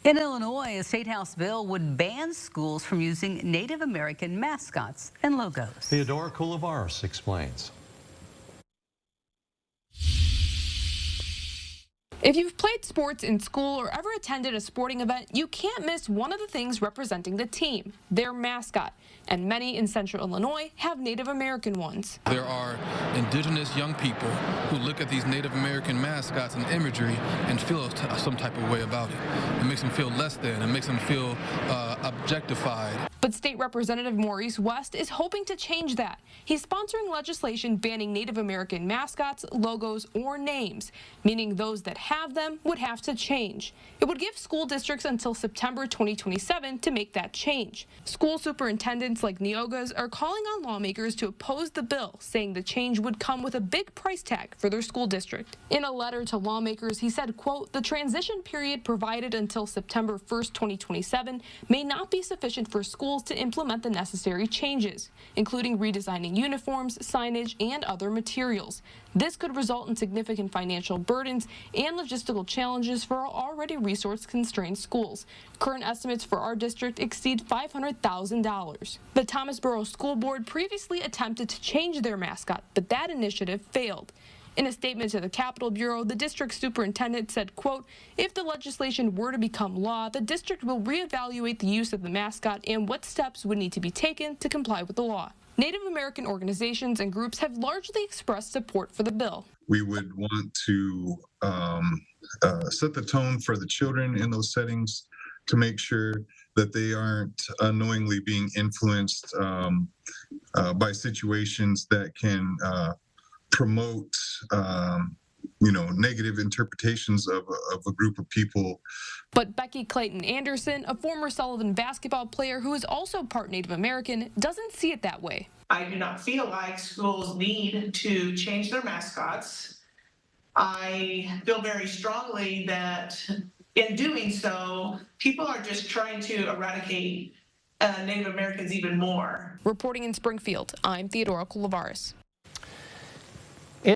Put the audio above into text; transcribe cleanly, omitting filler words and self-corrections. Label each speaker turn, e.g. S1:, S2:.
S1: In Illinois, a state house bill would ban schools from using Native American mascots and logos.
S2: Theodora Coulivaris explains.
S3: If you've played sports in school or ever attended a sporting event, you can't miss one of the things representing the team, their mascot. And many in central Illinois have Native American ones.
S4: There are indigenous young people who look at these Native American mascots and imagery and feel some type of way about it. It makes them feel less than, it makes them feel objectified.
S3: But State Representative Maurice West is hoping to change that. He's sponsoring legislation banning Native American mascots, logos, or names, meaning those that have them would have to change. It would give school districts until September 2027 to make that change. School superintendents like Neogas are calling on lawmakers to oppose the bill, saying the change would come with a big price tag for their school district. In a letter to lawmakers, he said, quote, "The transition period provided until September 1st, 2027 may not be sufficient for schools to implement the necessary changes, including redesigning uniforms, signage, and other materials. This could result in significant financial burdens and logistical challenges for our already resource-constrained schools. Current estimates for our district exceed $500,000. The Thomasboro School Board previously attempted to change their mascot, but that initiative failed. In a statement to the Capitol Bureau, the district superintendent said, quote, "If the legislation were to become law, the district will reevaluate the use of the mascot and what steps would need to be taken to comply with the law." Native American organizations and groups have largely expressed support for the bill.
S5: We would want to set the tone for the children in those settings to make sure that they aren't unknowingly being influenced by situations that can promote negative interpretations of a group of people.
S3: But Becky Clayton Anderson, a former Sullivan basketball player who is also part Native American, doesn't see it that way.
S6: I do not feel like schools need to change their mascots. I feel very strongly that in doing so, people are just trying to eradicate Native Americans even more.
S3: Reporting in Springfield, I'm Theodora Coulivaris.